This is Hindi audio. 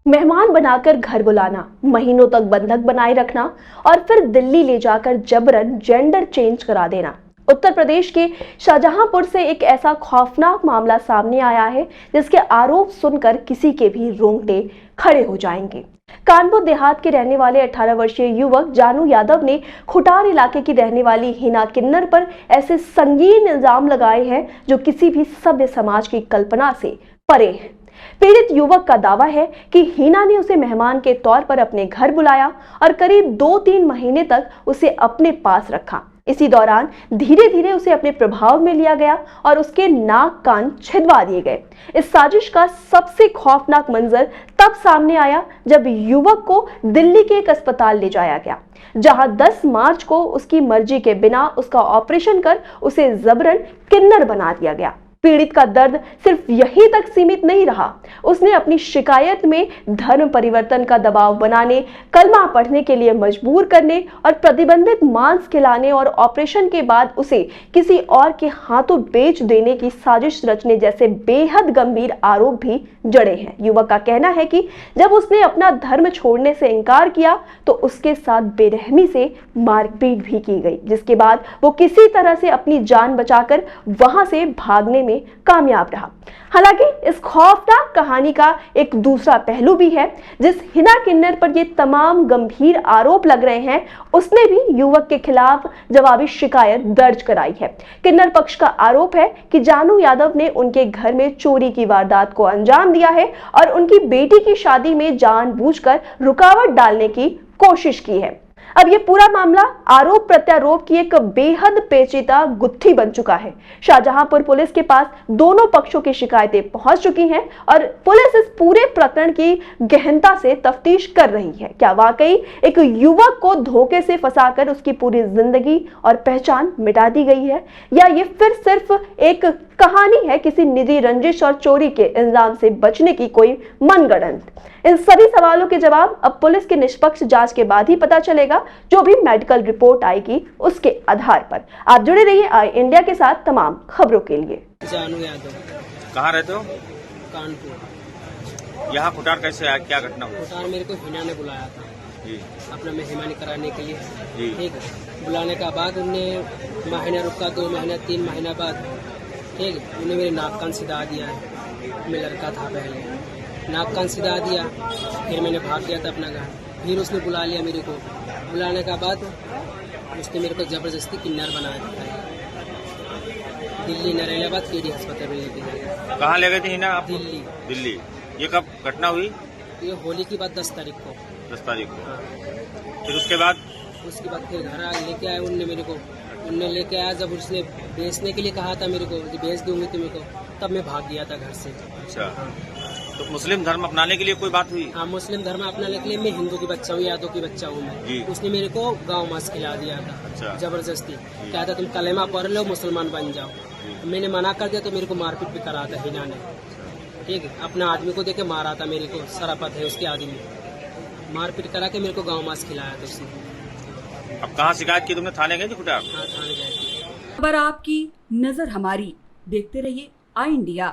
मेहमान बनाकर घर बुलाना, महीनों तक बंधक बनाए रखना और फिर दिल्ली ले जाकर जबरन जेंडर चेंज करा देना। उत्तर प्रदेश के शाहजहांपुर से एक ऐसा खौफनाक मामला सामने आया है जिसके आरोप सुनकर किसी के भी रोंगटे खड़े हो जाएंगे। कानपुर देहात के रहने वाले 18 वर्षीय युवक जानू यादव ने खुटार इलाके की रहने वाली हिना किन्नर पर ऐसे संगीन इल्जाम लगाए हैं जो किसी भी सभ्य समाज की कल्पना से परे हैं। पीड़ित युवक का दावा है कि हिना ने उसे मेहमान के तौर पर अपने घर बुलाया और करीब 2-3 महीने तक उसे अपने पास रखा। इसी दौरान धीरे धीरे उसे अपने प्रभाव में लिया गया और उसके नाक कान छिदवा दिए गए। इस साजिश का सबसे खौफनाक मंजर तब सामने आया जब युवक को दिल्ली के एक अस्पताल ले जाया गया, जहां 10 मार्च को उसकी मर्जी के बिना उसका ऑपरेशन कर उसे जबरन किन्नर बना दिया गया। पीड़ित का दर्द सिर्फ यहीं तक सीमित नहीं रहा, उसने अपनी शिकायत में धर्म परिवर्तन का दबाव बनाने, कलमा पढ़ने के लिए मजबूर करने और प्रतिबंधित मांस खिलाने और ऑपरेशन के बाद उसे किसी और के हाथों बेच देने की साजिश रचने जैसे बेहद गंभीर आरोप भी जड़े हैं। युवक का कहना है कि जब उसने अपना धर्म छोड़ने से इनकार किया तो उसके साथ बेरहमी से मारपीट भी की गई, जिसके बाद वो किसी तरह से अपनी जान बचाकर वहां से भागने में कामयाब रहा। हालांकि इस खौफनाक कहानी का एक दूसरा पहलू भी है। जिस हिना किन्नर पर ये तमाम गंभीर आरोप लग रहे हैं, उसने भी युवक के खिलाफ जवाबी शिकायत दर्ज कराई है। किन्नर पक्ष का आरोप है कि जानू यादव ने उनके घर में चोरी की वारदात को अंजाम दिया है और उनकी बेटी की शादी में जानबूझकर रुकावट डालने की कोशिश की है। अब ये पूरा मामला आरोप प्रत्यारोप की एक बेहद पेचीदा गुत्थी बन चुका है। शाहजहांपुर पुलिस के पास दोनों पक्षों की शिकायतें पहुंच चुकी हैं और पुलिस इस पूरे प्रकरण की गहनता से तफ्तीश कर रही है। क्या वाकई एक युवक को धोखे से फंसाकर उसकी पूरी जिंदगी और पहचान मिटा दी गई है, या ये फिर सिर्फ एक कहानी है किसी निजी रंजिश और चोरी के इल्जाम से बचने की कोई मनगढ़ंत? इन सभी सवालों के जवाब अब पुलिस की निष्पक्ष जांच के बाद ही पता चलेगा। जो भी मेडिकल रिपोर्ट आएगी उसके आधार पर। आप जुड़े रहिए आई इंडिया के साथ तमाम खबरों के लिए। जानू यादव। कहाँ रहते हो? कानपुर। यहाँ खुटार कैसे आया, क्या घटना हुई? खुटार मेरे को हिना ने बुलाया था जी। अपना मेहमानी कराने के लिए। जी। ठीक है, बुलाने का बाद उनने महीना रुका, 2 महीना 3 महीना बाद ठीक है उन्हें मेरे नाक कान सिधा दिया है। मैं लड़का था पहले, नाक कान सिधा दिया, फिर मैंने भाग गया था अपना घर। फिर उसने बुला लिया मेरे को, बुलाने का बाद उसने मेरे को जबरदस्ती किन्नर बना दिया। दिल्ली नरेलाबाद केडी अस्पताल में लेके गया। कहाँ ले गए थे हिना आप? दिल्ली। दिल्ली। ये कब घटना हुई? ये होली की बात 10 तारीख को। 10 तारीख को। हाँ। फिर उसके बाद फिर घर लेके आए उनने मेरे को। उनने लेके आया, जब उसने बेचने के लिए कहा था मेरे को, बेच दूंगी तुम्हें को, तब मैं भाग गया था घर से। अच्छा, तो मुस्लिम धर्म अपनाने के लिए कोई बात हुई? हाँ, मुस्लिम धर्म अपनाने के लिए। मैं हिंदू की बच्चा हूँ, यादव की बच्चा हूँ मैं। उसने मेरे को गाँव मांस खिला दिया था। अच्छा। जबरदस्ती कहता तुम कलेमा पढ़ लो, मुसलमान बन जाओ। मैंने मना कर दिया तो मेरे को मारपीट भी करा था हिना ने। ठीक है, अपना आदमी को देके मारा था मेरे को, शराफत है उसके आदमी। मारपीट करा के मेरे को गाँव मांस खिलाया था उसने। अब कहाँ शिकायत की तुमने? थाने गए थे खुटार? हाँ, थाने गए थे। खबर आपकी, नजर हमारी। देखते रहिए आई इंडिया।